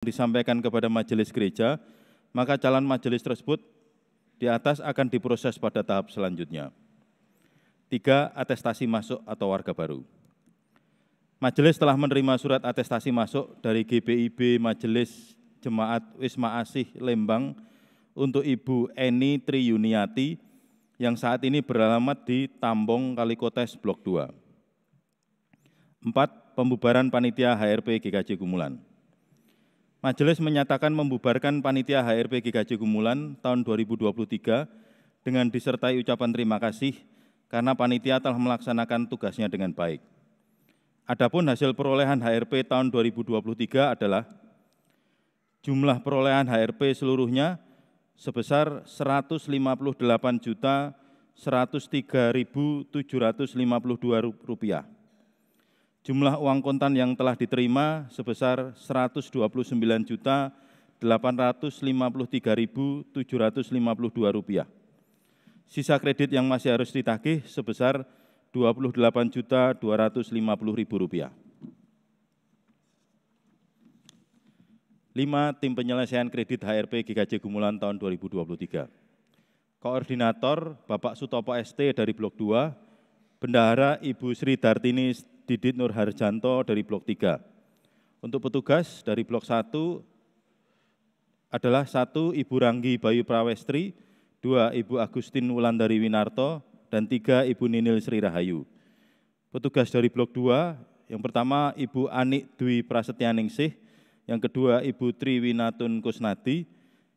disampaikan kepada majelis gereja, maka calon majelis tersebut di atas akan diproses pada tahap selanjutnya. 3. Atestasi masuk atau warga baru. Majelis telah menerima surat atestasi masuk dari GBIB Majelis Jemaat Wisma Asih Lembang untuk Ibu Eni Triyuniati yang saat ini beralamat di Tambong Kalikotes Blok 2. 4. Pembubaran Panitia HRP GKJ Gumulan. Majelis menyatakan membubarkan Panitia HRP GKJ Gumulan tahun 2023 dengan disertai ucapan terima kasih karena panitia telah melaksanakan tugasnya dengan baik. Adapun hasil perolehan HRP tahun 2023 adalah jumlah perolehan HRP seluruhnya sebesar Rp158.103.752. Jumlah uang kontan yang telah diterima sebesar Rp129.853.752. Sisa kredit yang masih harus ditagih sebesar Rp28.250.000. 5. Tim penyelesaian kredit HRP GKJ Gumulan tahun 2023. Koordinator Bapak Sutopo ST dari Blok 2, Bendahara Ibu Sri Dartini Didit Nur Harjanto dari Blok 3. Untuk petugas dari Blok 1 adalah 1. Ibu Ranggi Bayu Prawestri, 2. Ibu Agustin Wulandari Winarto, dan 3. Ibu Ninil Sri Rahayu. Petugas dari Blok 2, yang pertama Ibu Anik Dwi Prasetyaningsih, yang kedua Ibu Tri Winatun Kusnadi,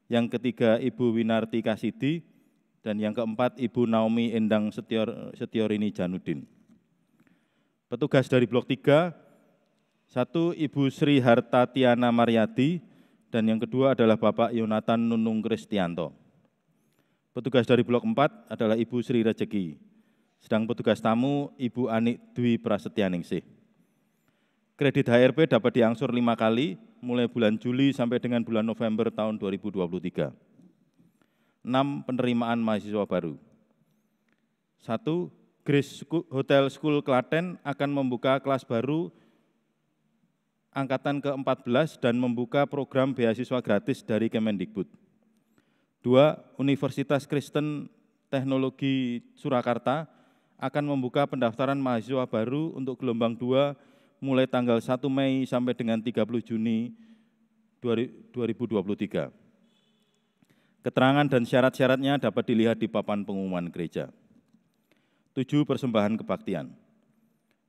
yang ketiga Ibu Winarti Kasidi, dan yang keempat Ibu Naomi Endang Setiorini Janudin. Petugas dari Blok 3, 1. Ibu Sri Hartatiana Mariadi, dan yang kedua adalah Bapak Yonatan Nunung Kristianto. Petugas dari Blok 4 adalah Ibu Sri Rejeki, sedang petugas tamu Ibu Anik Dwi Prasetyaningsih. Kredit HRP dapat diangsur 5 kali, mulai bulan Juli sampai dengan bulan November tahun 2023. 6. Penerimaan mahasiswa baru. 1. Grace Hotel School Klaten akan membuka kelas baru angkatan ke-14 dan membuka program beasiswa gratis dari Kemendikbud. 2. Universitas Kristen Teknologi Surakarta akan membuka pendaftaran mahasiswa baru untuk gelombang 2 mulai tanggal 1 Mei sampai dengan 30 Juni 2023. Keterangan dan syarat-syaratnya dapat dilihat di papan pengumuman gereja. 7. Persembahan kebaktian.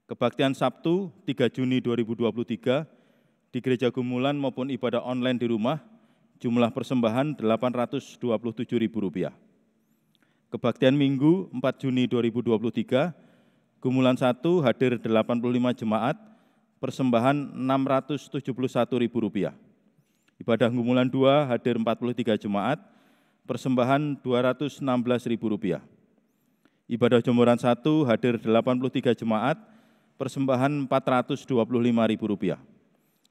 Kebaktian Sabtu 3 Juni 2023 di Gereja Gumulan maupun ibadah online di rumah, jumlah persembahan Rp827.000. Kebaktian Minggu 4 Juni 2023, Gumulan 1 hadir 85 jemaat, persembahan Rp671.000. Ibadah Gumulan 2 hadir 43 jemaat, persembahan Rp216.000. Ibadah Jomboran 1 hadir 83 jemaat, persembahan Rp425.000.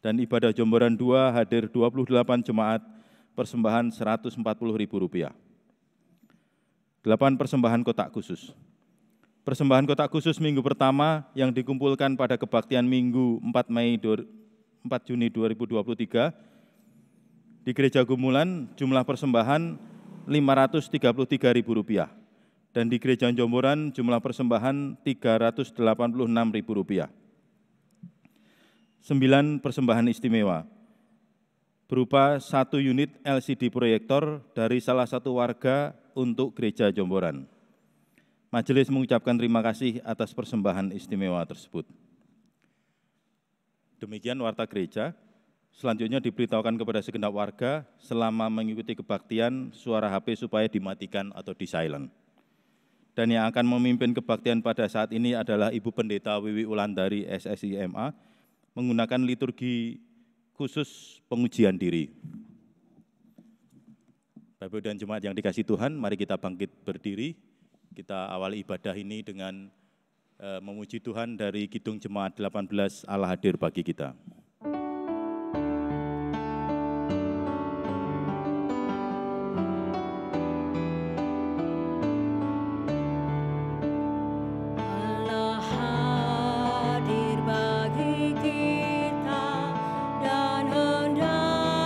Dan ibadah Jomboran 2 hadir 28 jemaat, persembahan Rp140.000. 8. Persembahan kotak khusus. Persembahan kotak khusus minggu pertama yang dikumpulkan pada kebaktian Minggu 4 Juni 2023 di Gereja Gumulan jumlah persembahan Rp533.000 dan di Gereja Jomboran jumlah persembahan Rp386.000. 9. Persembahan istimewa berupa 1 unit LCD proyektor dari salah satu warga untuk Gereja Jomboran. Majelis mengucapkan terima kasih atas persembahan istimewa tersebut. Demikian warta gereja. Selanjutnya diberitahukan kepada segenap warga selama mengikuti kebaktian suara HP supaya dimatikan atau di-silent. Dan yang akan memimpin kebaktian pada saat ini adalah Ibu Pendeta Wiwi Wulandari SSIMA menggunakan liturgi khusus pengujian diri. Bapak dan jemaat yang dikasihi Tuhan, mari kita bangkit berdiri. Kita awali ibadah ini dengan memuji Tuhan dari Kidung Jemaat 18, Allah hadir bagi kita. Allah hadir bagi kita dan hendak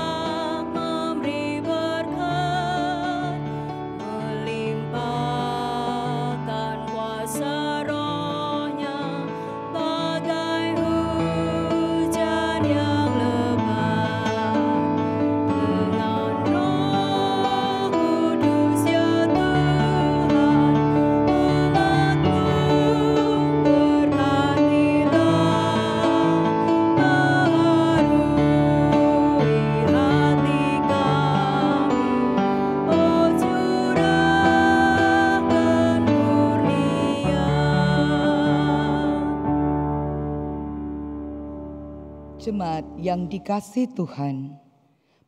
Jemaat yang dikasihi Tuhan,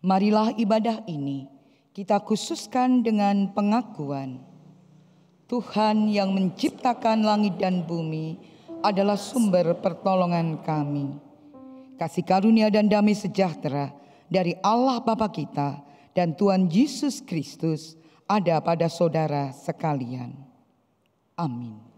marilah ibadah ini kita khususkan dengan pengakuan Tuhan yang menciptakan langit dan bumi adalah sumber pertolongan kami. Kasih karunia dan damai sejahtera dari Allah Bapa kita dan Tuhan Yesus Kristus ada pada saudara sekalian. Amin.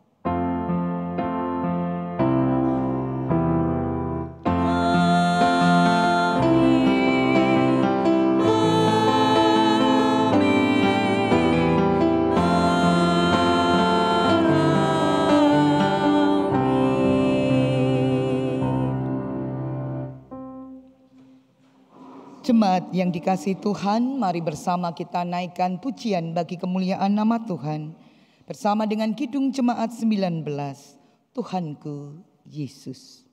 Jemaat yang dikasihi Tuhan, mari bersama kita naikkan pujian bagi kemuliaan nama Tuhan. Bersama dengan Kidung Jemaat 19, Tuhanku Yesus.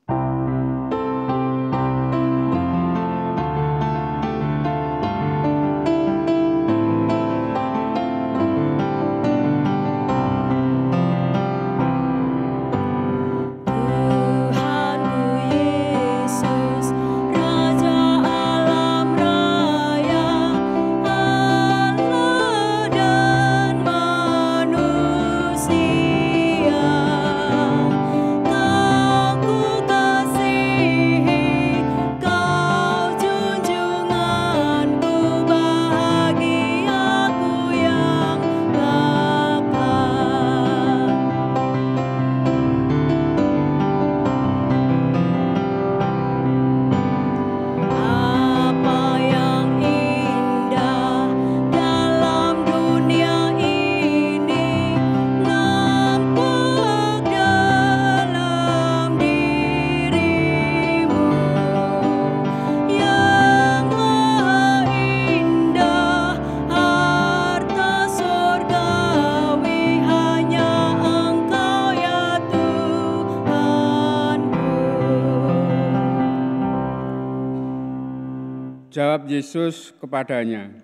Jawab Yesus kepadanya,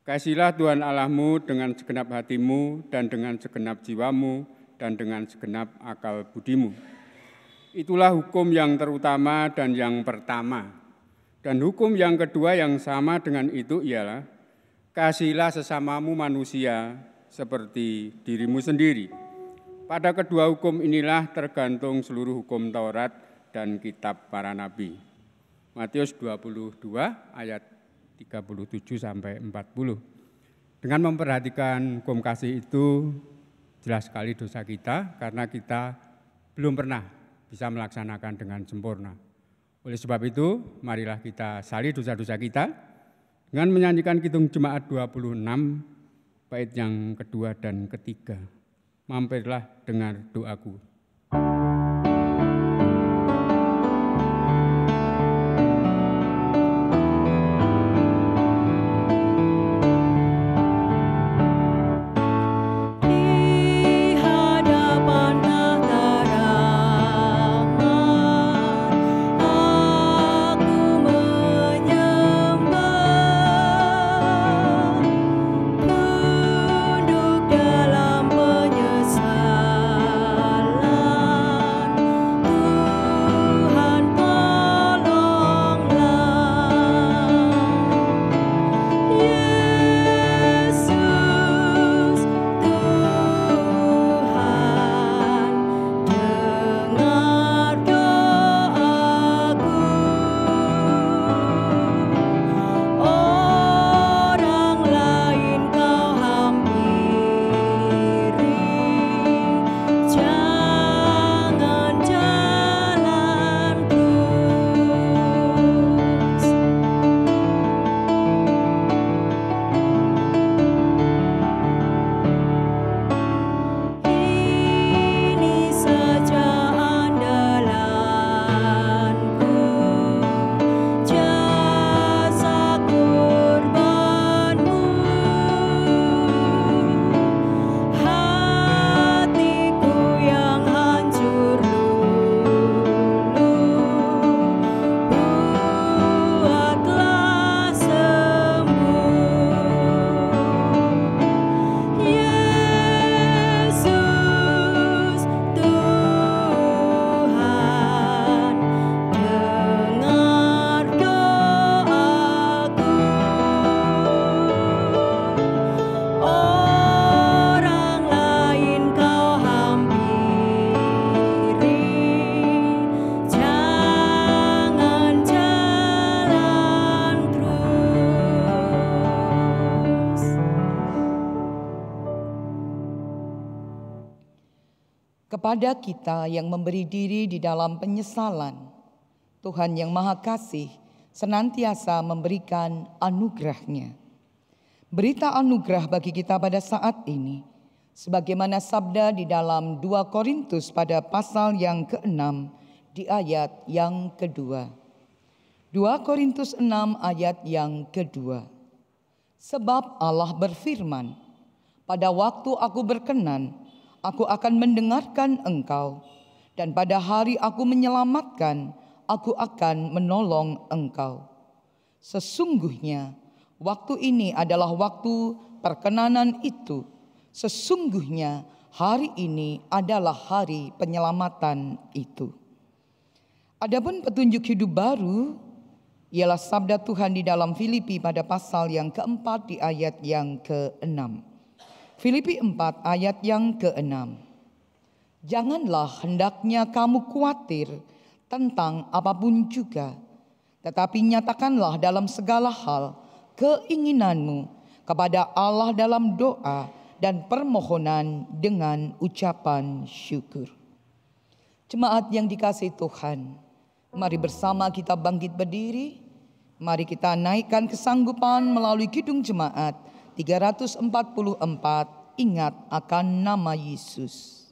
"Kasihilah Tuhan Allahmu dengan segenap hatimu dan dengan segenap jiwamu dan dengan segenap akal budimu. Itulah hukum yang terutama dan yang pertama. Dan hukum yang kedua yang sama dengan itu ialah, kasihilah sesamamu manusia seperti dirimu sendiri. Pada kedua hukum inilah tergantung seluruh hukum Taurat dan kitab para nabi." Matius 22 ayat 37 sampai 40. Dengan memperhatikan hukum kasih itu jelas sekali dosa kita karena kita belum pernah bisa melaksanakan dengan sempurna. Oleh sebab itu, marilah kita salih dosa-dosa kita dengan menyanyikan Kidung Jemaat 26 bait yang kedua dan ketiga. Mampirlah dengar doaku. Tunduk dalam penyesalan. kepada kita yang memberi diri di dalam penyesalan, Tuhan yang Maha Kasih senantiasa memberikan anugerah-Nya. Berita anugerah bagi kita pada saat ini, sebagaimana sabda di dalam 2 Korintus pada pasal yang ke-6 di ayat yang kedua. 2 Korintus 6 ayat yang kedua. Sebab Allah berfirman, pada waktu aku berkenan, aku akan mendengarkan engkau, dan pada hari aku menyelamatkan, aku akan menolong engkau. Sesungguhnya waktu ini adalah waktu perkenanan itu. Sesungguhnya hari ini adalah hari penyelamatan itu. Adapun petunjuk hidup baru ialah sabda Tuhan di dalam Filipi pada pasal yang keempat di ayat yang ke-6. Filipi 4 ayat yang ke-6. Janganlah hendaknya kamu khawatir tentang apapun juga, tetapi nyatakanlah dalam segala hal keinginanmu kepada Allah dalam doa dan permohonan dengan ucapan syukur. Jemaat yang dikasihi Tuhan, mari bersama kita bangkit berdiri. Mari kita naikkan kesanggupan melalui Kidung Jemaat 344, ingat akan nama Yesus.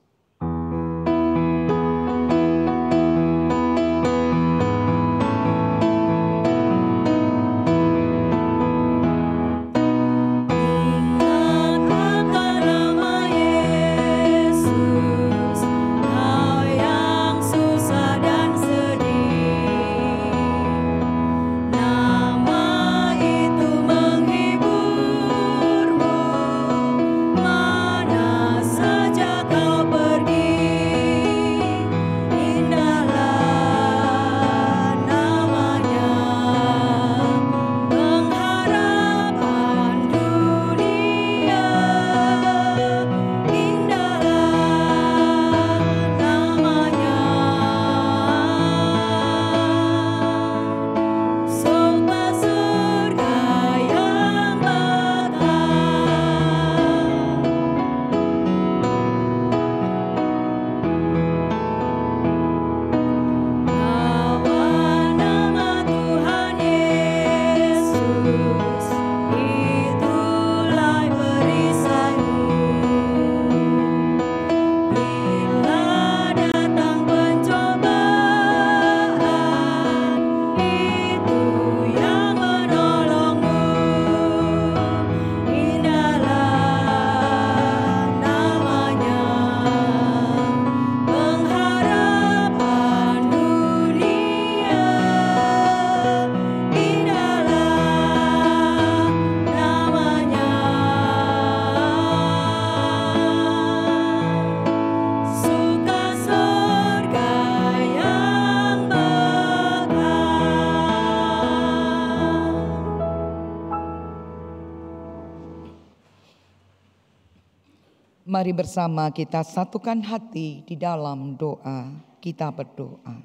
Mari bersama kita satukan hati di dalam doa. Kita berdoa.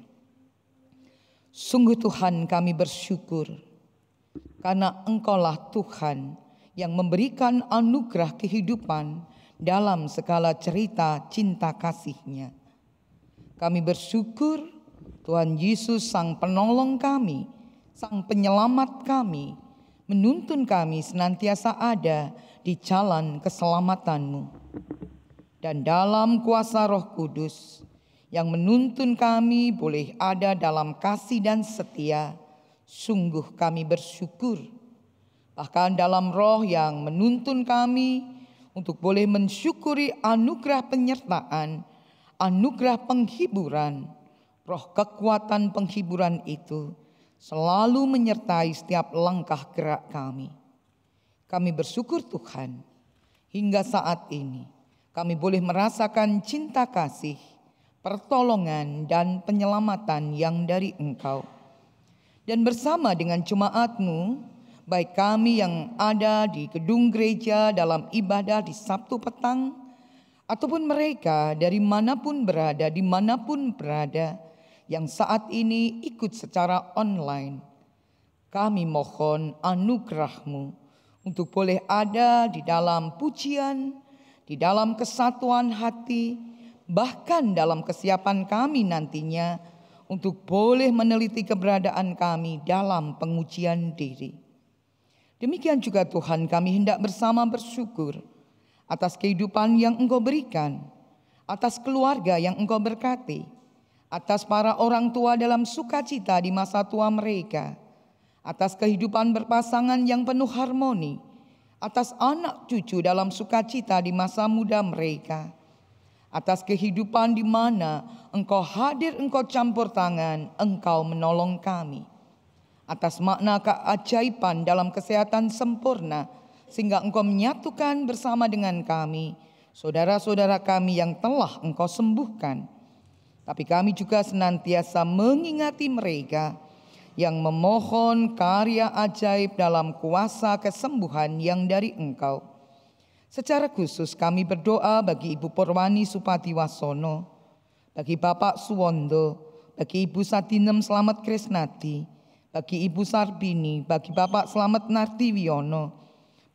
Sungguh Tuhan, kami bersyukur karena Engkaulah Tuhan yang memberikan anugerah kehidupan dalam segala cerita cinta kasih-Nya. Kami bersyukur Tuhan Yesus Sang Penolong kami, Sang Penyelamat kami, menuntun kami senantiasa ada di jalan keselamatan-Mu. Dan dalam kuasa Roh Kudus yang menuntun kami boleh ada dalam kasih dan setia, sungguh kami bersyukur. Bahkan dalam Roh yang menuntun kami untuk boleh mensyukuri anugerah penyertaan, anugerah penghiburan, Roh kekuatan penghiburan itu selalu menyertai setiap langkah gerak kami. Kami bersyukur Tuhan, hingga saat ini kami boleh merasakan cinta kasih, pertolongan dan penyelamatan yang dari Engkau. Dan bersama dengan jemaat-Mu, baik kami yang ada di gedung gereja dalam ibadah di Sabtu petang, ataupun mereka dari manapun berada, dimanapun berada, yang saat ini ikut secara online, kami mohon anugerah-Mu untuk boleh ada di dalam pujian, di dalam kesatuan hati, bahkan dalam kesiapan kami nantinya untuk boleh meneliti keberadaan kami dalam pengujian diri. Demikian juga Tuhan, kami hendak bersama bersyukur atas kehidupan yang Engkau berikan, atas keluarga yang Engkau berkati, atas para orang tua dalam sukacita di masa tua mereka, atas kehidupan berpasangan yang penuh harmoni, atas anak cucu dalam sukacita di masa muda mereka, atas kehidupan di mana Engkau hadir, Engkau campur tangan, Engkau menolong kami, atas makna keajaiban dalam kesehatan sempurna, sehingga Engkau menyatukan bersama dengan kami, saudara-saudara kami yang telah Engkau sembuhkan. Tapi kami juga senantiasa mengingati mereka yang memohon karya ajaib dalam kuasa kesembuhan yang dari Engkau. Secara khusus kami berdoa bagi Ibu Purwani Supatiwasono, bagi Bapak Suwondo, bagi Ibu Satinem Slamet Krisnadi, bagi Ibu Sarbini, bagi Bapak Slamet Nardiwiono,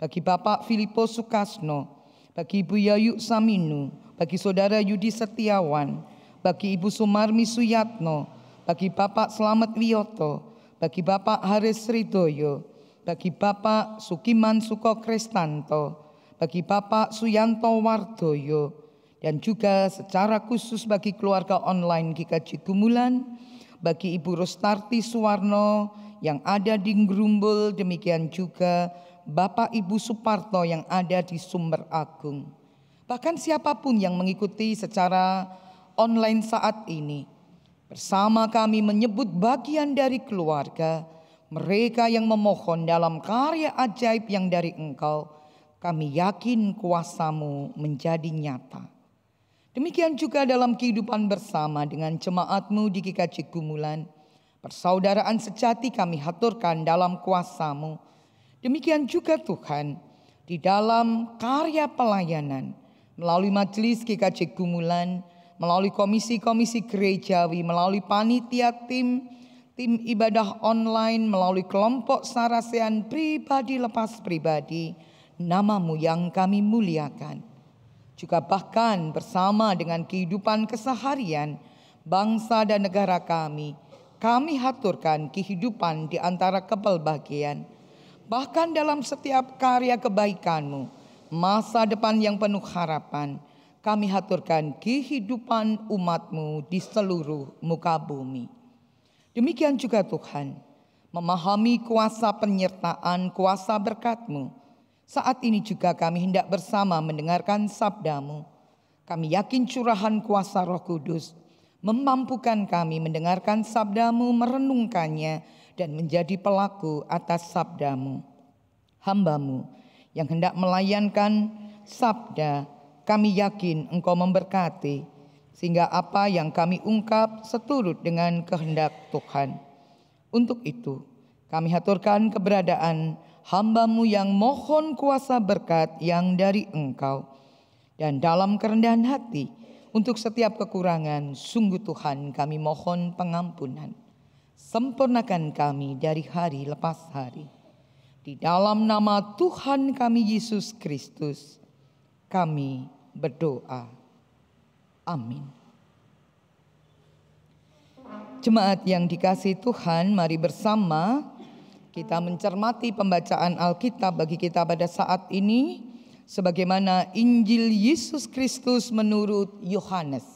bagi Bapak Filipo Sukasno, bagi Ibu Yayu Saminu, bagi Saudara Yudi Setiawan, bagi Ibu Sumarmi Suyatno, bagi Bapak Slamet Wiyoto, bagi Bapak Haris Ridoyo, bagi Bapak Sukiman Suko Kristanto, bagi Bapak Suyanto Wardoyo, dan juga secara khusus bagi keluarga online GKJ Gumulan, bagi Ibu Rustarti Suwarno yang ada di Ngrumbul, demikian juga Bapak Ibu Suparto yang ada di Sumber Agung. Bahkan siapapun yang mengikuti secara online saat ini, bersama kami menyebut bagian dari keluarga, mereka yang memohon dalam karya ajaib yang dari Engkau, kami yakin kuasa-Mu menjadi nyata. Demikian juga dalam kehidupan bersama dengan jemaat-Mu di GKJ Gumulan, persaudaraan sejati kami haturkan dalam kuasa-Mu. Demikian juga Tuhan, di dalam karya pelayanan, melalui majelis GKJ Gumulan, melalui komisi-komisi gerejawi, melalui panitia tim ibadah online, melalui kelompok sarasean pribadi lepas pribadi, nama-Mu yang kami muliakan. Juga bahkan bersama dengan kehidupan keseharian bangsa dan negara kami haturkan kehidupan di antara kepelbagian. Bahkan dalam setiap karya kebaikan-Mu, masa depan yang penuh harapan, kami haturkan kehidupan umat-Mu di seluruh muka bumi. Demikian juga Tuhan, memahami kuasa penyertaan, kuasa berkat-Mu. Saat ini juga kami hendak bersama mendengarkan sabda-Mu. Kami yakin curahan kuasa Roh Kudus memampukan kami mendengarkan sabda-Mu, merenungkannya, dan menjadi pelaku atas sabda-Mu. Hamba-Mu yang hendak melayankan sabda, kami yakin Engkau memberkati, sehingga apa yang kami ungkap seturut dengan kehendak Tuhan. Untuk itu, kami haturkan keberadaan hamba-Mu yang mohon kuasa berkat yang dari Engkau. Dan dalam kerendahan hati, untuk setiap kekurangan, sungguh Tuhan kami mohon pengampunan. Sempurnakan kami dari hari lepas hari. Di dalam nama Tuhan kami Yesus Kristus, kami berdoa. Amin. Jemaat yang dikasihi Tuhan, mari bersama kita mencermati pembacaan Alkitab bagi kita pada saat ini, sebagaimana Injil Yesus Kristus menurut Yohanes.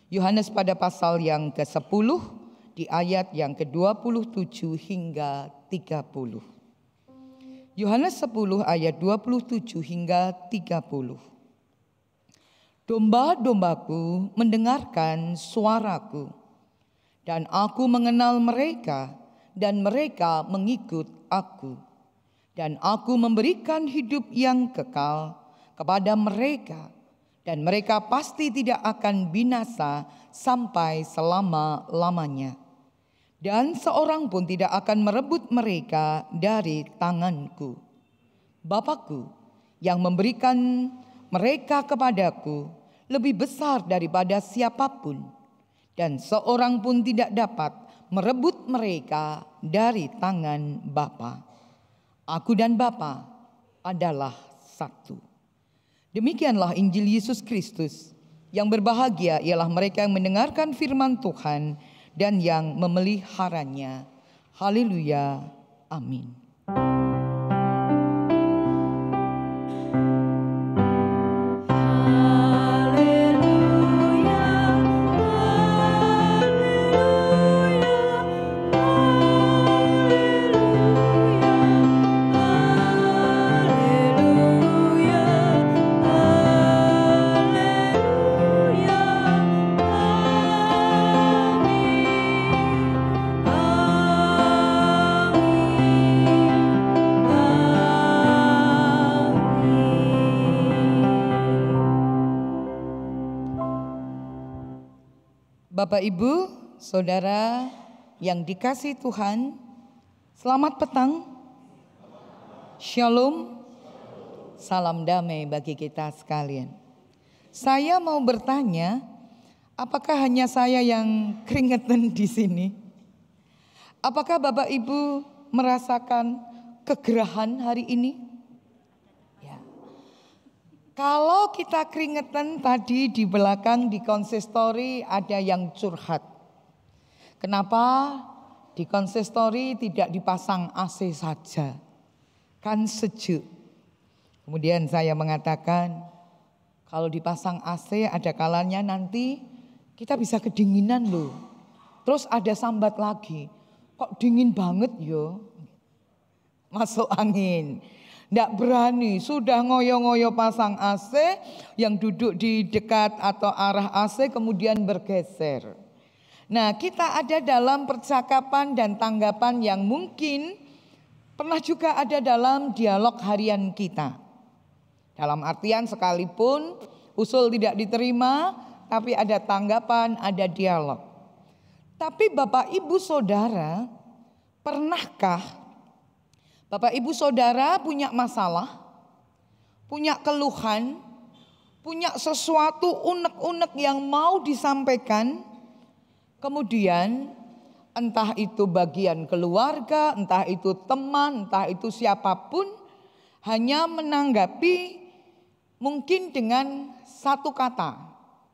Yohanes pada pasal yang ke-10, di ayat yang ke-27 hingga 30. Yohanes 10 ayat 27 hingga 30. Domba-dombaku mendengarkan suaraku, dan aku mengenal mereka, dan mereka mengikut aku. Dan aku memberikan hidup yang kekal kepada mereka, dan mereka pasti tidak akan binasa sampai selama-lamanya. Dan seorang pun tidak akan merebut mereka dari tanganku. Bapakku yang memberikan mereka kepadaku lebih besar daripada siapapun, dan seorang pun tidak dapat merebut mereka dari tangan Bapa. Aku dan Bapa adalah satu. Demikianlah Injil Yesus Kristus. Yang berbahagia ialah mereka yang mendengarkan firman Tuhan dan yang memeliharanya. Haleluya. Amin. Bapak, Ibu, Saudara yang dikasihi Tuhan, selamat petang, shalom, salam damai bagi kita sekalian. Saya mau bertanya, apakah hanya saya yang keringetan di sini? Apakah Bapak Ibu merasakan kegerahan hari ini? Kalau kita keringetan tadi di belakang di konsistori ada yang curhat. Kenapa di konsistori tidak dipasang AC saja? Kan sejuk. Kemudian saya mengatakan kalau dipasang AC ada kalanya nanti kita bisa kedinginan loh. Terus ada sambat lagi. Kok dingin banget yo? Masuk angin. Tidak berani, sudah ngoyo-ngoyo pasang AC, yang duduk di dekat atau arah AC kemudian bergeser. Nah, kita ada dalam percakapan dan tanggapan yang mungkin pernah juga ada dalam dialog harian kita. Dalam artian sekalipun usul tidak diterima, tapi ada tanggapan, ada dialog. Tapi Bapak Ibu Saudara, pernahkah Bapak Ibu Saudara punya masalah, punya keluhan, punya sesuatu unek-unek yang mau disampaikan, kemudian entah itu bagian keluarga, entah itu teman, entah itu siapapun, hanya menanggapi mungkin dengan satu kata.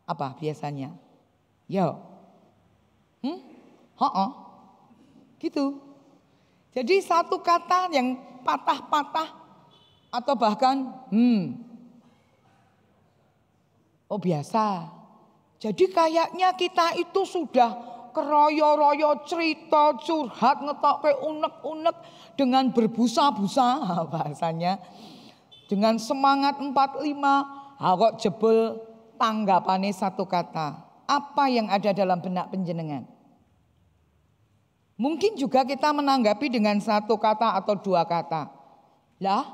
Apa biasanya? Yo. Gitu. Jadi satu kata yang patah-patah atau bahkan oh biasa. Jadi kayaknya kita itu sudah keroyo-royo cerita curhat ngetokke unek-unek dengan berbusa-busa bahasanya. Dengan semangat 45 kok jebol tanggapannya satu kata. Apa yang ada dalam benak panjenengan? Mungkin juga kita menanggapi dengan satu kata atau dua kata. Lah,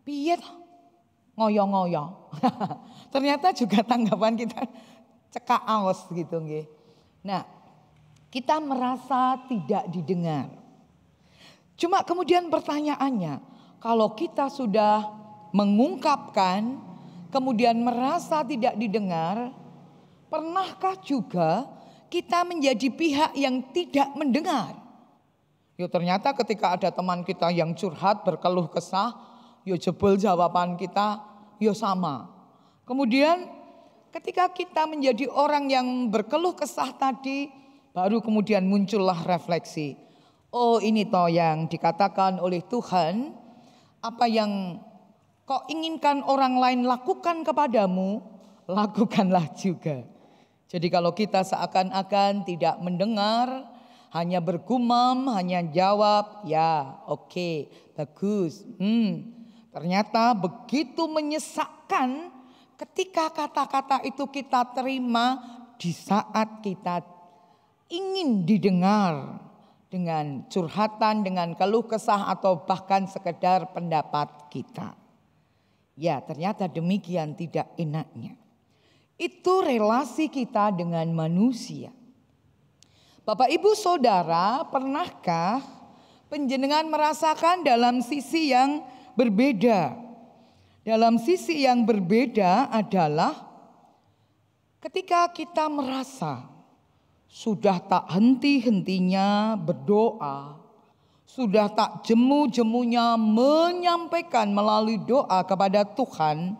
piye ngoyo-ngoyo. Ternyata juga tanggapan kita cekak aos gitu nggih. Nah, kita merasa tidak didengar. Cuma kemudian pertanyaannya, kalau kita sudah mengungkapkan kemudian merasa tidak didengar, pernahkah juga kita menjadi pihak yang tidak mendengar? Yo ternyata ketika ada teman kita yang curhat berkeluh kesah, yo jebol jawaban kita yo sama. Kemudian ketika kita menjadi orang yang berkeluh kesah tadi, baru kemudian muncullah refleksi. Oh ini toh yang dikatakan oleh Tuhan, apa yang kau inginkan orang lain lakukan kepadamu, lakukanlah juga. Jadi kalau kita seakan-akan tidak mendengar, hanya bergumam, hanya jawab, ya oke, bagus. Ternyata begitu menyesakkan ketika kata-kata itu kita terima di saat kita ingin didengar dengan curhatan, dengan keluh kesah atau bahkan sekedar pendapat kita. Ya ternyata demikian tidak enaknya. Itu relasi kita dengan manusia. Bapak Ibu Saudara, pernahkah panjenengan merasakan dalam sisi yang berbeda? Dalam sisi yang berbeda adalah ketika kita merasa sudah tak henti-hentinya berdoa, sudah tak jemu-jemunya menyampaikan melalui doa kepada Tuhan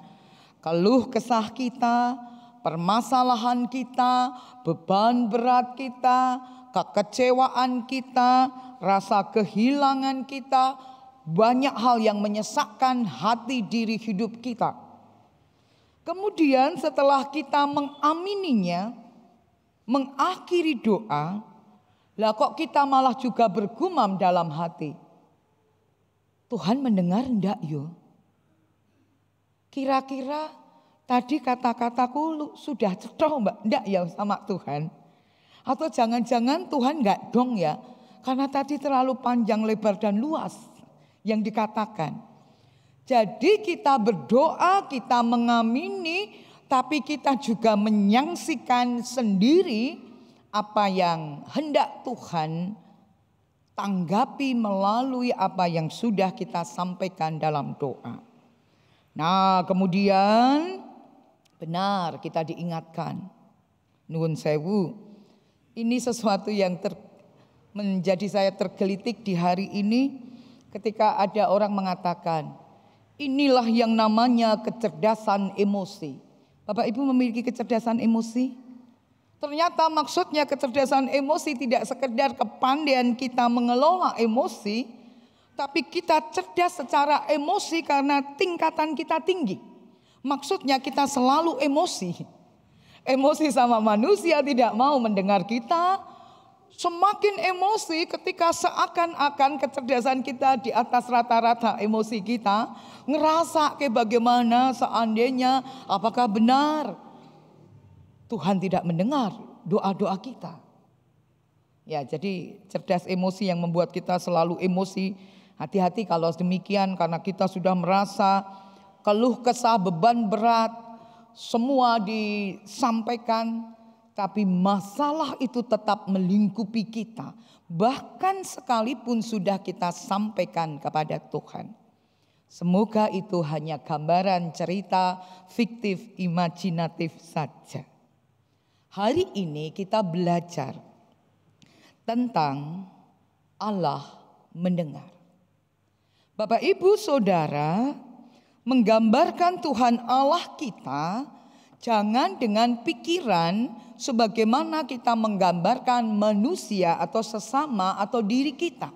keluh kesah kita, permasalahan kita, beban berat kita, kekecewaan kita, rasa kehilangan kita, banyak hal yang menyesakkan hati diri hidup kita. Kemudian setelah kita mengamininya, mengakhiri doa, lah kok kita malah juga bergumam dalam hati, Tuhan mendengar enggak yo? Kira-kira tadi kata-kataku sudah cetha mbak, enggak ya sama Tuhan? Atau jangan-jangan Tuhan enggak dong ya? Karena tadi terlalu panjang, lebar dan luas yang dikatakan. Jadi kita berdoa, kita mengamini, tapi kita juga menyaksikan sendiri apa yang hendak Tuhan tanggapi melalui apa yang sudah kita sampaikan dalam doa. Nah, kemudian benar kita diingatkan, nuwun sewu, ini sesuatu yang menjadi saya tergelitik di hari ini ketika ada orang mengatakan, inilah yang namanya kecerdasan emosi. Bapak Ibu memiliki kecerdasan emosi? Ternyata maksudnya kecerdasan emosi tidak sekedar kepandaian kita mengelola emosi, tapi kita cerdas secara emosi karena tingkatan kita tinggi. Maksudnya kita selalu emosi. Emosi sama manusia tidak mau mendengar kita. Semakin emosi ketika seakan-akan kecerdasan kita di atas rata-rata emosi kita. Ngerasa kayak bagaimana seandainya, apakah benar Tuhan tidak mendengar doa-doa kita. Ya, jadi cerdas emosi yang membuat kita selalu emosi. Hati-hati kalau demikian, karena kita sudah merasa keluh kesah, beban berat, semua disampaikan, tapi masalah itu tetap melingkupi kita. Bahkan sekalipun sudah kita sampaikan kepada Tuhan. Semoga itu hanya gambaran cerita fiktif, imajinatif saja. Hari ini kita belajar tentang Allah mendengar. Bapak Ibu Saudara, menggambarkan Tuhan Allah kita jangan dengan pikiran sebagaimana kita menggambarkan manusia atau sesama atau diri kita.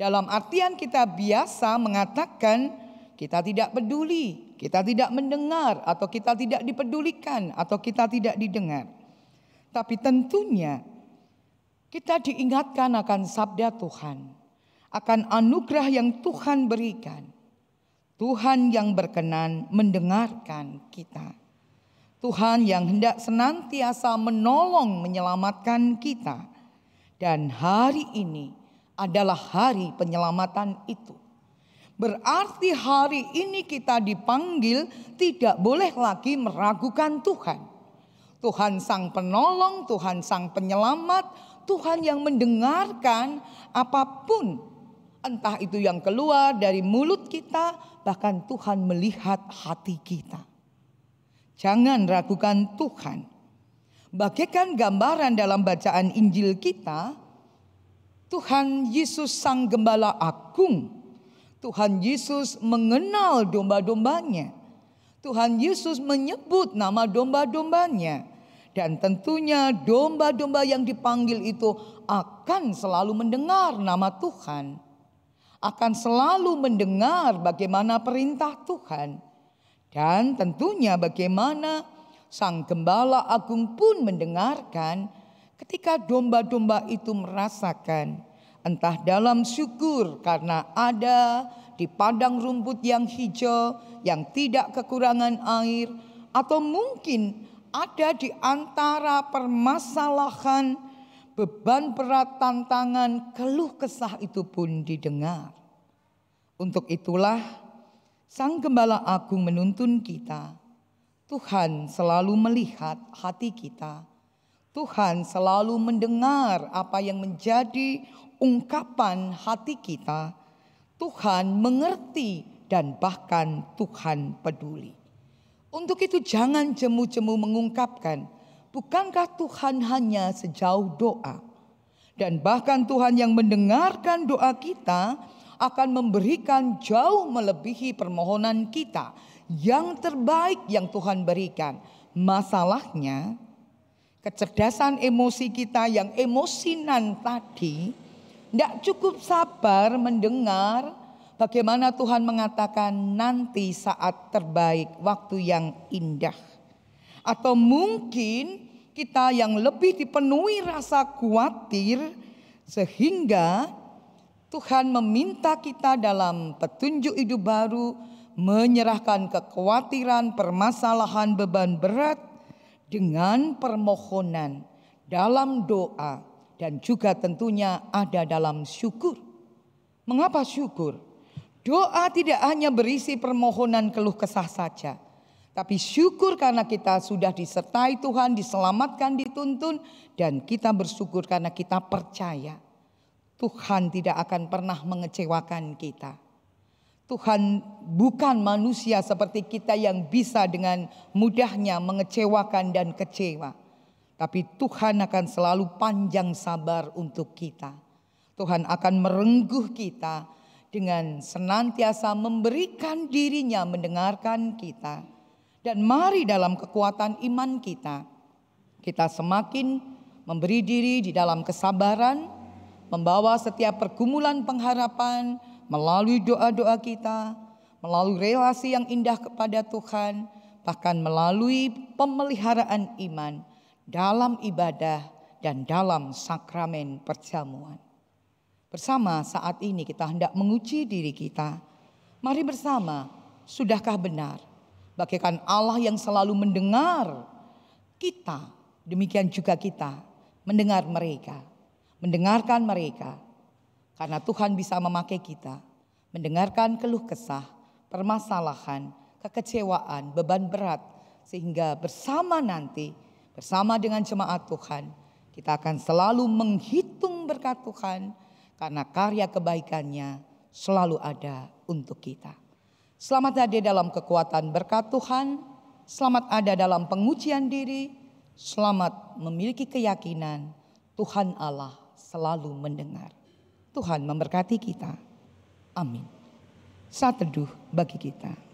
Dalam artian kita biasa mengatakan kita tidak peduli, kita tidak mendengar, atau kita tidak dipedulikan, atau kita tidak didengar. Tapi tentunya kita diingatkan akan sabda Tuhan, akan anugerah yang Tuhan berikan. Tuhan yang berkenan mendengarkan kita. Tuhan yang hendak senantiasa menolong menyelamatkan kita. Dan hari ini adalah hari penyelamatan itu. Berarti hari ini kita dipanggil tidak boleh lagi meragukan Tuhan. Tuhan sang penolong, Tuhan sang penyelamat, Tuhan yang mendengarkan apapun. Entah itu yang keluar dari mulut kita, bahkan Tuhan melihat hati kita. Jangan ragukan Tuhan. Bagaikan gambaran dalam bacaan Injil kita, Tuhan Yesus sang Gembala Agung, Tuhan Yesus mengenal domba-dombanya. Tuhan Yesus menyebut nama domba-dombanya. Dan tentunya domba-domba yang dipanggil itu akan selalu mendengar nama Tuhan. Akan selalu mendengar bagaimana perintah Tuhan. Dan tentunya bagaimana Sang Gembala Agung pun mendengarkan ketika domba-domba itu merasakan, entah dalam syukur karena ada di padang rumput yang hijau, yang tidak kekurangan air, atau mungkin ada di antara permasalahan, beban berat, tantangan, keluh kesah itu pun didengar. Untuk itulah Sang Gembala Agung menuntun kita. Tuhan selalu melihat hati kita. Tuhan selalu mendengar apa yang menjadi ungkapan hati kita. Tuhan mengerti dan bahkan Tuhan peduli. Untuk itu jangan jemu-jemu mengungkapkan, bukankah Tuhan hanya sejauh doa? Dan bahkan Tuhan yang mendengarkan doa kita akan memberikan jauh melebihi permohonan kita. Yang terbaik yang Tuhan berikan. Masalahnya, kecerdasan emosi kita yang emosinan tadi tidak cukup sabar mendengar bagaimana Tuhan mengatakan nanti saat terbaik, waktu yang indah. Atau mungkin kita yang lebih dipenuhi rasa khawatir sehingga Tuhan meminta kita dalam petunjuk hidup baru menyerahkan kekhawatiran, permasalahan, beban berat dengan permohonan dalam doa dan juga tentunya ada dalam syukur. Mengapa syukur? Doa tidak hanya berisi permohonan keluh kesah saja, tapi syukur karena kita sudah disertai Tuhan, diselamatkan, dituntun, dan kita bersyukur karena kita percaya Tuhan tidak akan pernah mengecewakan kita. Tuhan bukan manusia seperti kita yang bisa dengan mudahnya mengecewakan dan kecewa. Tapi Tuhan akan selalu panjang sabar untuk kita. Tuhan akan merengkuh kita dengan senantiasa memberikan dirinya mendengarkan kita. Dan mari dalam kekuatan iman kita semakin memberi diri di dalam kesabaran, membawa setiap pergumulan pengharapan melalui doa-doa kita, melalui relasi yang indah kepada Tuhan, bahkan melalui pemeliharaan iman dalam ibadah dan dalam sakramen perjamuan. Bersama saat ini kita hendak menguji diri kita. Mari bersama, sudahkah benar bagaikan Allah yang selalu mendengar kita, demikian juga kita mendengar mereka. Mendengarkan mereka, karena Tuhan bisa memakai kita mendengarkan keluh kesah, permasalahan, kekecewaan, beban berat, sehingga bersama nanti, bersama dengan jemaat Tuhan, kita akan selalu menghitung berkat Tuhan, karena karya kebaikannya selalu ada untuk kita. Selamat hadir dalam kekuatan berkat Tuhan, selamat ada dalam pengujian diri, selamat memiliki keyakinan Tuhan Allah selalu mendengar. Tuhan memberkati kita. Amin. Saat teduh bagi kita.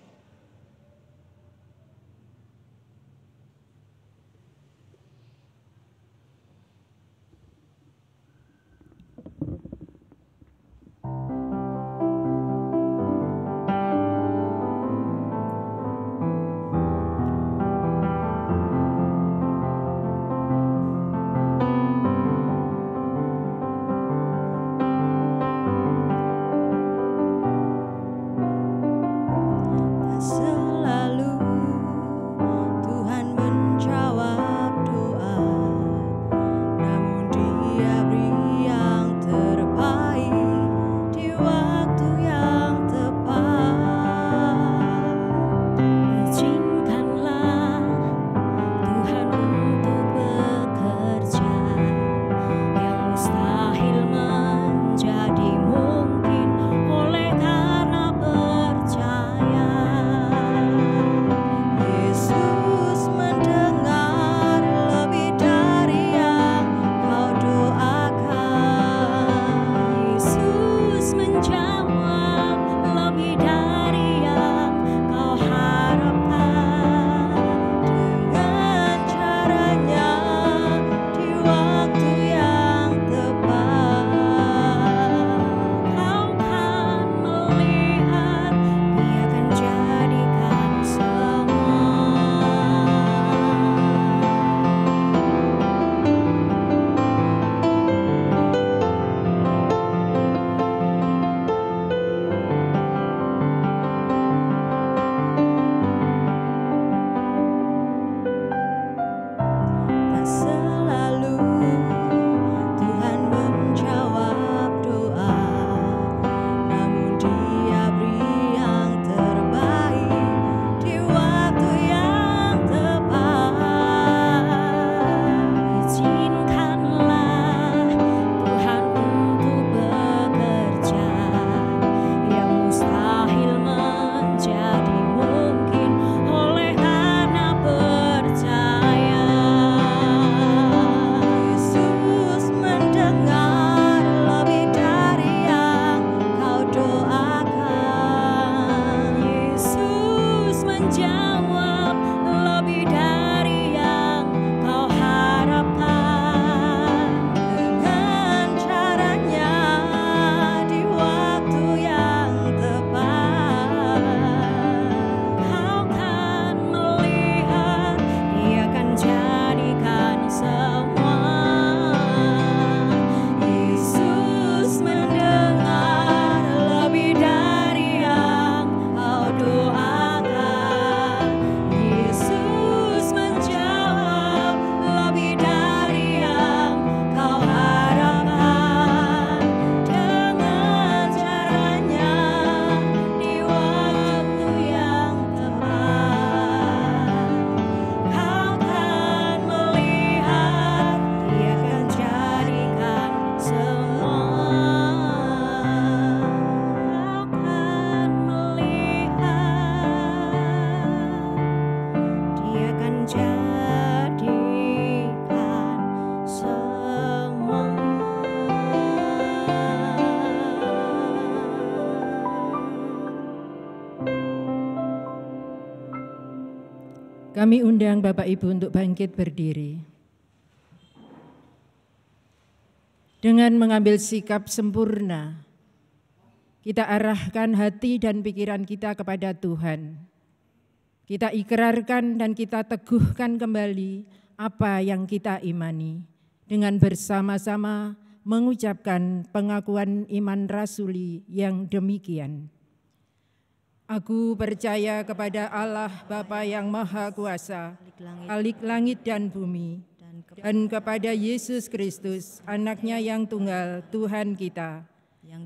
Kami undang Bapak Ibu untuk bangkit berdiri. Dengan mengambil sikap sempurna, kita arahkan hati dan pikiran kita kepada Tuhan. Kita ikrarkan dan kita teguhkan kembali apa yang kita imani dengan bersama-sama mengucapkan pengakuan iman rasuli yang demikian. Aku percaya kepada Allah Bapa yang Maha Kuasa, Khalik langit dan bumi, dan kepada Yesus Kristus, Anaknya yang tunggal, Tuhan kita,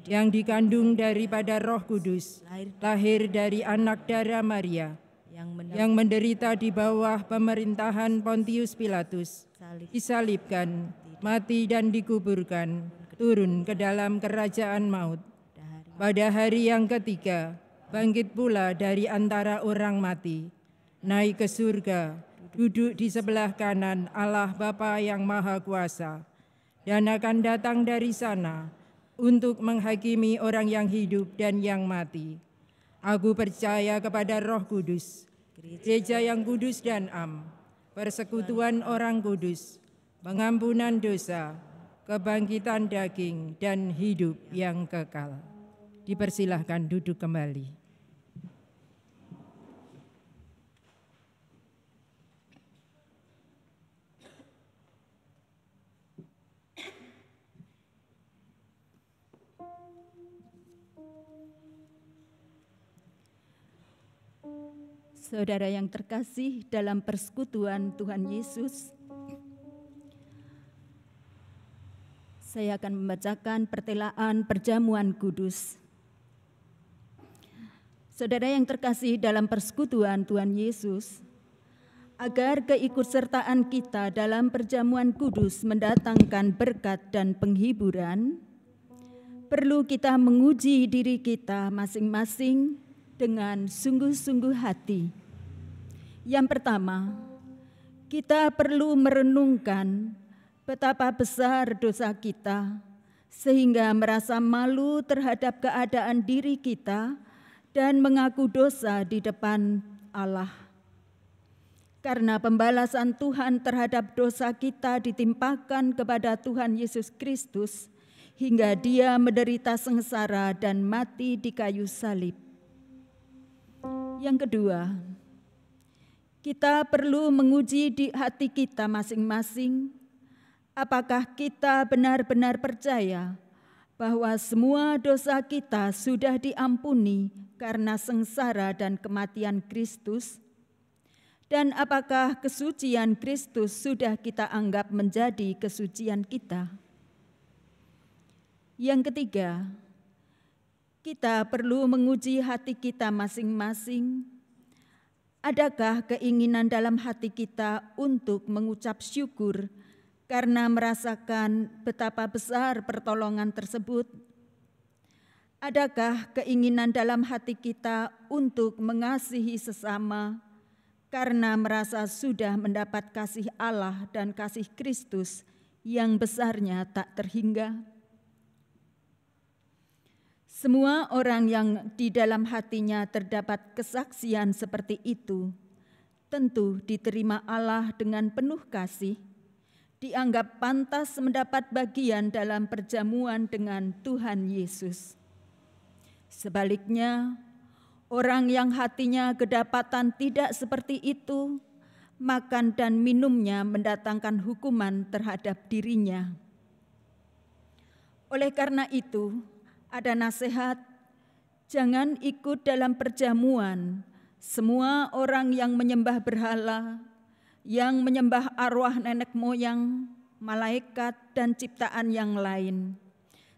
yang dikandung daripada Roh Kudus, lahir dari anak darah Maria, yang menderita di bawah pemerintahan Pontius Pilatus, disalibkan, mati dan dikuburkan, turun ke dalam kerajaan maut. Pada hari yang ketiga, bangkit pula dari antara orang mati, naik ke surga, duduk di sebelah kanan Allah Bapa yang Maha Kuasa, dan akan datang dari sana untuk menghakimi orang yang hidup dan yang mati. Aku percaya kepada Roh Kudus, Gereja yang kudus dan am, persekutuan orang kudus, pengampunan dosa, kebangkitan daging, dan hidup yang kekal. Dipersilahkan duduk kembali. Saudara yang terkasih dalam persekutuan Tuhan Yesus, saya akan membacakan pertelaan perjamuan kudus. Saudara yang terkasih dalam persekutuan Tuhan Yesus, agar keikutsertaan kita dalam perjamuan kudus mendatangkan berkat dan penghiburan, perlu kita menguji diri kita masing-masing dengan sungguh-sungguh hati. Yang pertama, kita perlu merenungkan betapa besar dosa kita sehingga merasa malu terhadap keadaan diri kita dan mengaku dosa di depan Allah. Karena pembalasan Tuhan terhadap dosa kita ditimpakan kepada Tuhan Yesus Kristus hingga Dia menderita sengsara dan mati di kayu salib. Yang kedua, kita perlu menguji di hati kita masing-masing, apakah kita benar-benar percaya bahwa semua dosa kita sudah diampuni karena sengsara dan kematian Kristus, dan apakah kesucian Kristus sudah kita anggap menjadi kesucian kita. Yang ketiga, kita perlu menguji hati kita masing-masing. Adakah keinginan dalam hati kita untuk mengucap syukur karena merasakan betapa besar pertolongan tersebut? Adakah keinginan dalam hati kita untuk mengasihi sesama karena merasa sudah mendapat kasih Allah dan kasih Kristus yang besarnya tak terhingga? Semua orang yang di dalam hatinya terdapat kesaksian seperti itu, tentu diterima Allah dengan penuh kasih, dianggap pantas mendapat bagian dalam perjamuan dengan Tuhan Yesus. Sebaliknya, orang yang hatinya kedapatan tidak seperti itu, makan dan minumnya mendatangkan hukuman terhadap dirinya. Oleh karena itu, ada nasihat, jangan ikut dalam perjamuan semua orang yang menyembah berhala, yang menyembah arwah nenek moyang, malaikat, dan ciptaan yang lain.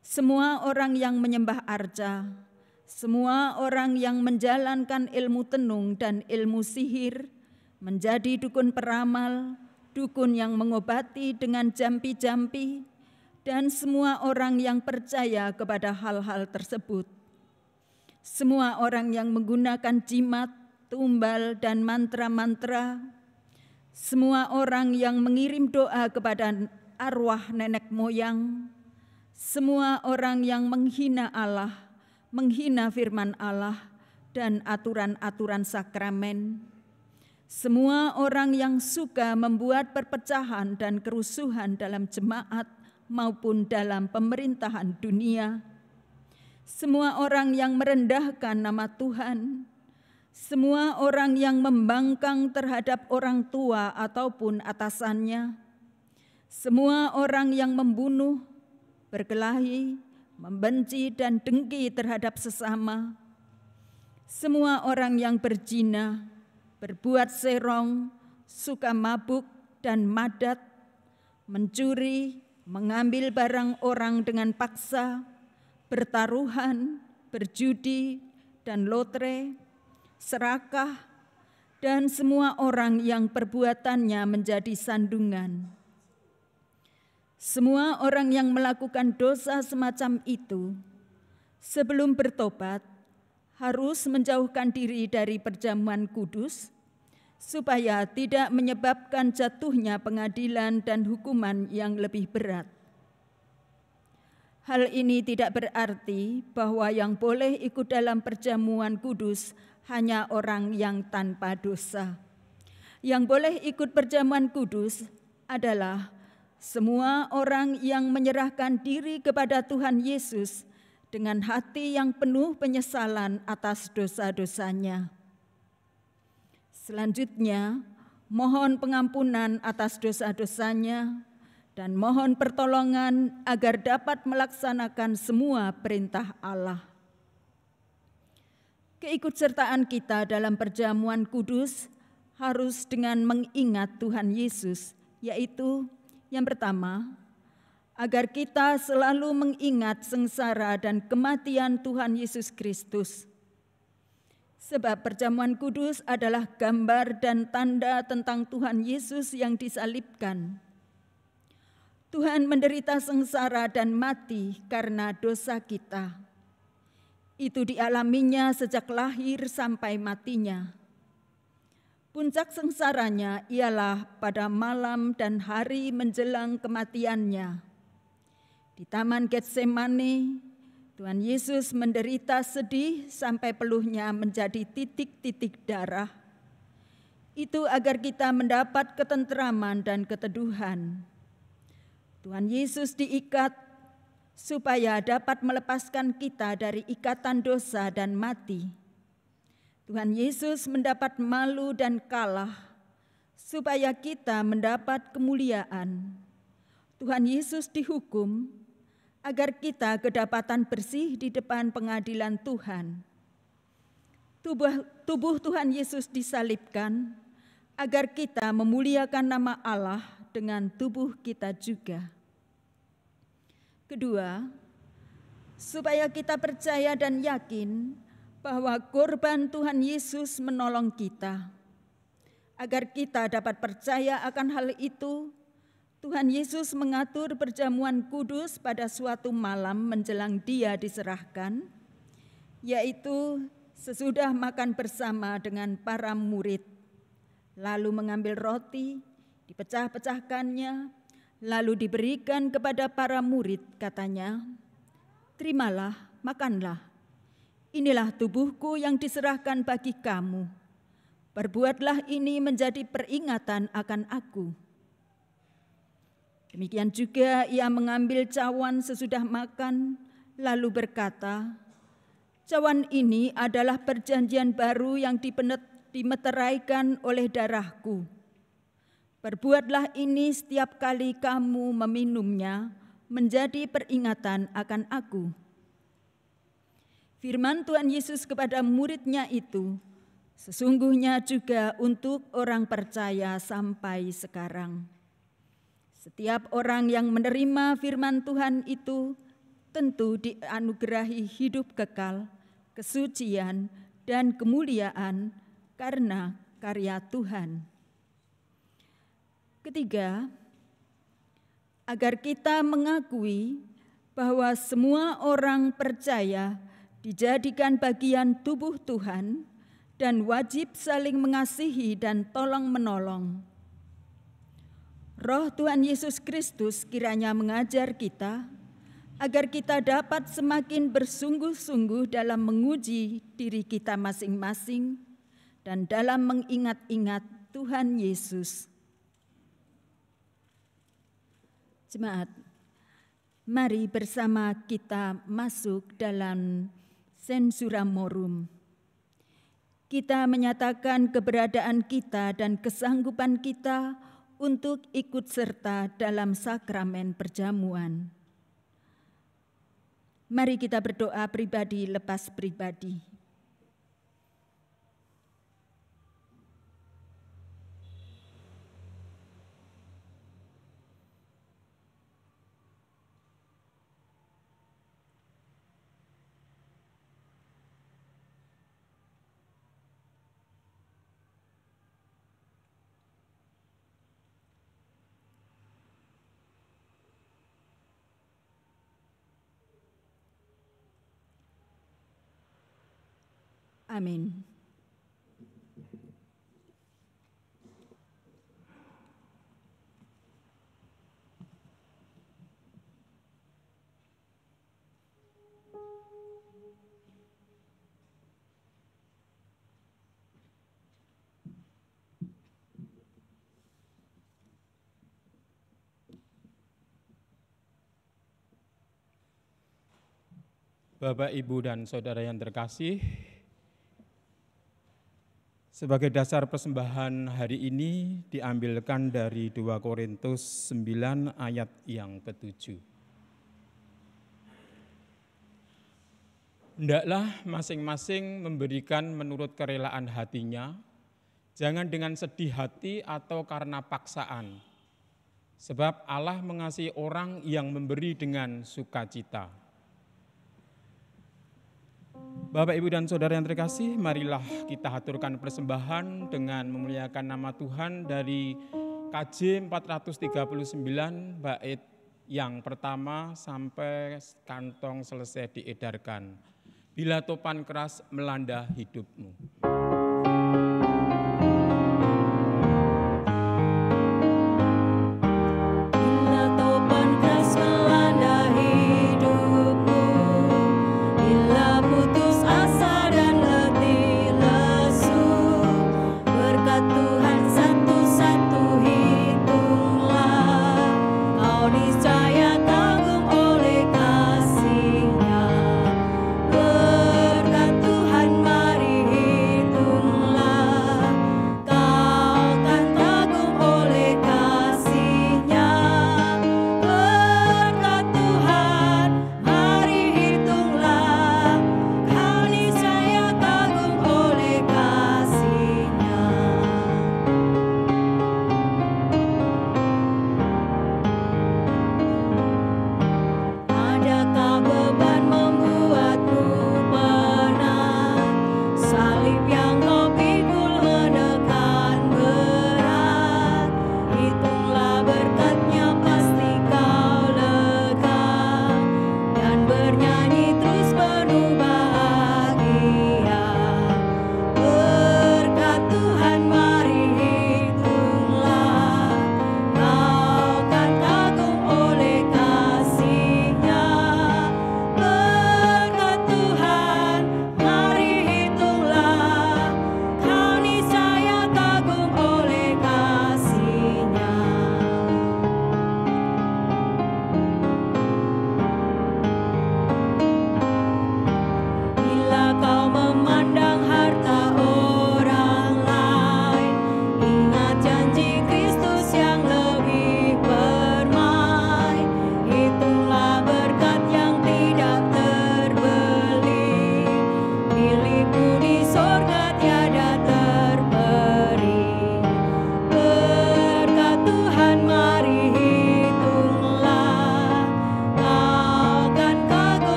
Semua orang yang menyembah arca, semua orang yang menjalankan ilmu tenung dan ilmu sihir, menjadi dukun peramal, dukun yang mengobati dengan jampi-jampi, dan semua orang yang percaya kepada hal-hal tersebut. Semua orang yang menggunakan jimat, tumbal, dan mantra-mantra, semua orang yang mengirim doa kepada arwah nenek moyang, semua orang yang menghina Allah, menghina firman Allah, dan aturan-aturan sakramen, semua orang yang suka membuat perpecahan dan kerusuhan dalam jemaat maupun dalam pemerintahan dunia, semua orang yang merendahkan nama Tuhan, semua orang yang membangkang terhadap orang tua ataupun atasannya, semua orang yang membunuh, berkelahi, membenci dan dengki terhadap sesama, semua orang yang berzina, berbuat serong, suka mabuk dan madat, mencuri, mengambil barang orang dengan paksa, bertaruhan, berjudi dan lotre, serakah, dan semua orang yang perbuatannya menjadi sandungan. Semua orang yang melakukan dosa semacam itu sebelum bertobat harus menjauhkan diri dari perjamuan kudus supaya tidak menyebabkan jatuhnya pengadilan dan hukuman yang lebih berat. Hal ini tidak berarti bahwa yang boleh ikut dalam perjamuan kudus hanya orang yang tanpa dosa. Yang boleh ikut perjamuan kudus adalah semua orang yang menyerahkan diri kepada Tuhan Yesus dengan hati yang penuh penyesalan atas dosa-dosanya. Selanjutnya, mohon pengampunan atas dosa-dosanya dan mohon pertolongan agar dapat melaksanakan semua perintah Allah. Keikutsertaan kita dalam perjamuan kudus harus dengan mengingat Tuhan Yesus, yaitu yang pertama, agar kita selalu mengingat sengsara dan kematian Tuhan Yesus Kristus. Sebab perjamuan kudus adalah gambar dan tanda tentang Tuhan Yesus yang disalibkan. Tuhan menderita sengsara dan mati karena dosa kita. Itu dialaminya sejak lahir sampai matinya. Puncak sengsaranya ialah pada malam dan hari menjelang kematiannya. Di Taman Getsemani, Tuhan Yesus menderita sedih sampai peluhnya menjadi titik-titik darah. Itu agar kita mendapat ketenteraman dan keteduhan. Tuhan Yesus diikat supaya dapat melepaskan kita dari ikatan dosa dan mati. Tuhan Yesus mendapat malu dan kalah supaya kita mendapat kemuliaan. Tuhan Yesus dihukum agar kita kedapatan bersih di depan pengadilan Tuhan. Tubuh Tuhan Yesus disalibkan agar kita memuliakan nama Allah dengan tubuh kita juga. Kedua, supaya kita percaya dan yakin bahwa korban Tuhan Yesus menolong kita. Agar kita dapat percaya akan hal itu, Tuhan Yesus mengatur perjamuan kudus pada suatu malam menjelang Dia diserahkan, yaitu sesudah makan bersama dengan para murid, lalu mengambil roti, dipecah-pecahkannya, lalu diberikan kepada para murid, katanya, "Terimalah, makanlah. Inilah tubuhku yang diserahkan bagi kamu. Perbuatlah ini menjadi peringatan akan aku." Demikian juga ia mengambil cawan sesudah makan, lalu berkata, "Cawan ini adalah perjanjian baru yang dimeteraikan oleh darahku. Perbuatlah ini setiap kali kamu meminumnya menjadi peringatan akan aku." Firman Tuhan Yesus kepada murid-Nya itu sesungguhnya juga untuk orang percaya sampai sekarang. Setiap orang yang menerima firman Tuhan itu tentu dianugerahi hidup kekal, kesucian, dan kemuliaan karena karya Tuhan. Ketiga, agar kita mengakui bahwa semua orang percaya dijadikan bagian tubuh Tuhan dan wajib saling mengasihi dan tolong-menolong. Roh Tuhan Yesus Kristus kiranya mengajar kita agar kita dapat semakin bersungguh-sungguh dalam menguji diri kita masing-masing dan dalam mengingat-ingat Tuhan Yesus. Jemaat, mari bersama kita masuk dalam Sensura Morum. Kita menyatakan keberadaan kita dan kesanggupan kita untuk ikut serta dalam sakramen perjamuan. Mari kita berdoa pribadi lepas pribadi. Amin. Bapak, Ibu, dan Saudara yang terkasih, sebagai dasar persembahan hari ini diambilkan dari 2 Korintus 9 ayat yang ke-7. Hendaklah masing-masing memberikan menurut kerelaan hatinya, jangan dengan sedih hati atau karena paksaan. Sebab Allah mengasihi orang yang memberi dengan sukacita. Bapak, Ibu, dan Saudara yang terkasih, marilah kita haturkan persembahan dengan memuliakan nama Tuhan dari KJ 439 bait yang pertama sampai kantong selesai diedarkan. Bila topan keras melanda hidupmu.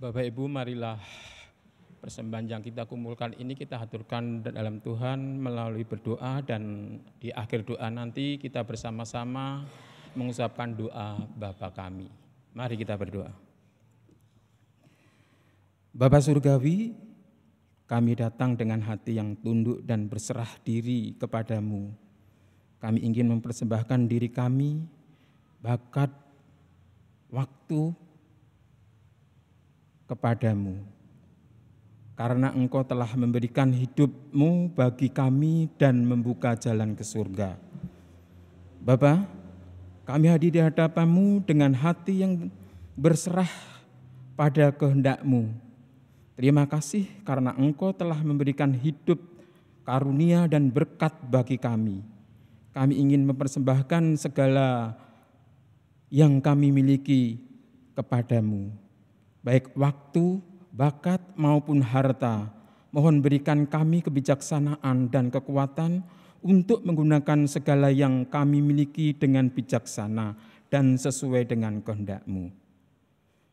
Bapak, Ibu, marilah persembahan yang kita kumpulkan ini kita haturkan dalam Tuhan melalui berdoa, dan di akhir doa nanti kita bersama-sama mengucapkan doa Bapa kami. Mari kita berdoa. Bapa Surgawi, kami datang dengan hati yang tunduk dan berserah diri kepadamu. Kami ingin mempersembahkan diri kami, bakat, waktu kepadamu. Karena Engkau telah memberikan hidup-Mu bagi kami dan membuka jalan ke surga. Bapa, kami hadir di hadapan-Mu dengan hati yang berserah pada kehendak-Mu. Terima kasih karena Engkau telah memberikan hidup, karunia dan berkat bagi kami. Kami ingin mempersembahkan segala yang kami miliki kepadamu, baik waktu, bakat maupun harta. Mohon berikan kami kebijaksanaan dan kekuatan untuk menggunakan segala yang kami miliki dengan bijaksana dan sesuai dengan kehendak-Mu.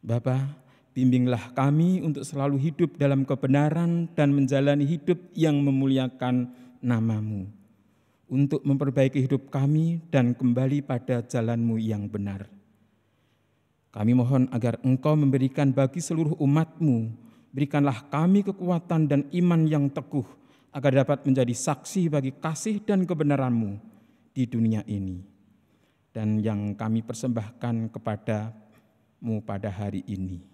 Bapa, bimbinglah kami untuk selalu hidup dalam kebenaran dan menjalani hidup yang memuliakan nama-Mu, untuk memperbaiki hidup kami dan kembali pada jalan-Mu yang benar. Kami mohon agar Engkau memberikan bagi seluruh umat-Mu, berikanlah kami kekuatan dan iman yang teguh, agar dapat menjadi saksi bagi kasih dan kebenaran-Mu di dunia ini. Dan yang kami persembahkan kepada-Mu pada hari ini.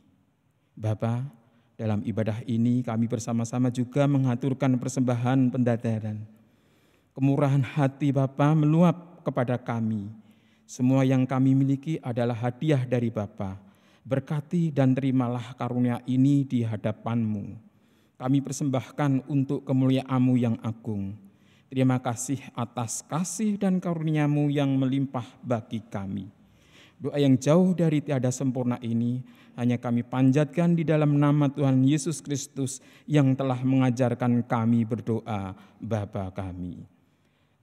Bapa, dalam ibadah ini kami bersama-sama juga mengaturkan persembahan pendadaran. Kemurahan hati Bapa meluap kepada kami. Semua yang kami miliki adalah hadiah dari Bapa. Berkati dan terimalah karunia ini di hadapan-Mu. Kami persembahkan untuk kemuliaan-Mu yang agung. Terima kasih atas kasih dan karunia-Mu yang melimpah bagi kami. Doa yang jauh dari tiada sempurna ini hanya kami panjatkan di dalam nama Tuhan Yesus Kristus yang telah mengajarkan kami berdoa, Bapa kami.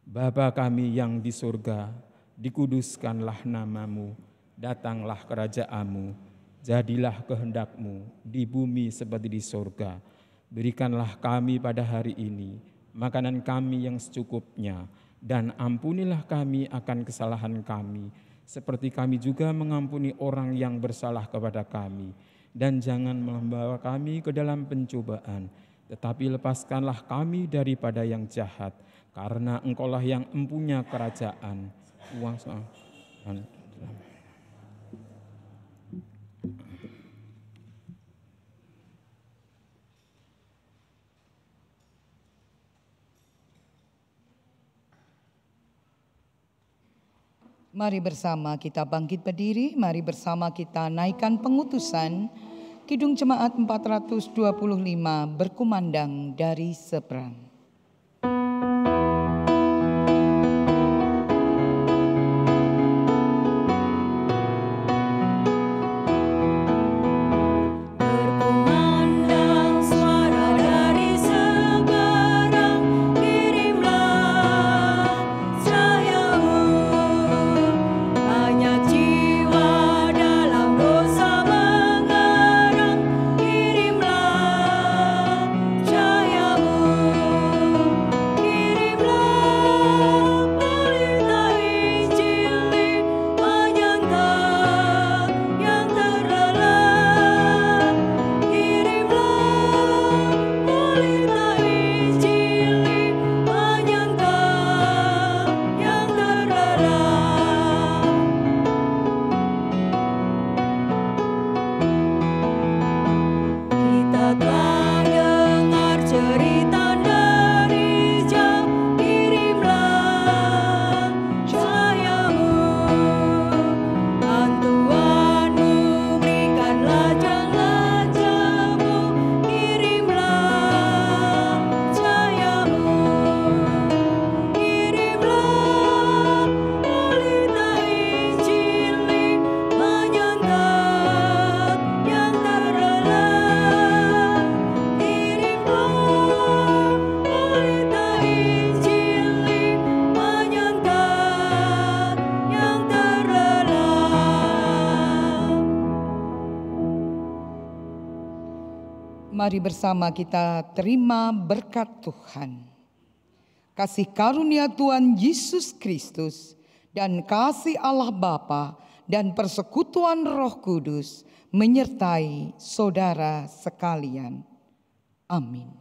Bapa kami yang di surga, dikuduskanlah nama-Mu, datanglah kerajaan-Mu, jadilah kehendak-Mu di bumi seperti di surga. Berikanlah kami pada hari ini makanan kami yang secukupnya, dan ampunilah kami akan kesalahan kami, seperti kami juga mengampuni orang yang bersalah kepada kami. Dan jangan membawa kami ke dalam pencobaan, tetapi lepaskanlah kami daripada yang jahat, karena Engkaulah yang empunya kerajaan, kuasa dan Mari bersama kita bangkit berdiri, mari bersama kita naikkan pengutusan Kidung Jemaat 425 berkumandang dari seberang. Kirimlah cahayamu. Mari bersama kita terima berkat Tuhan. Kasih karunia Tuhan Yesus Kristus dan kasih Allah Bapa dan persekutuan Roh Kudus menyertai saudara sekalian. Amin.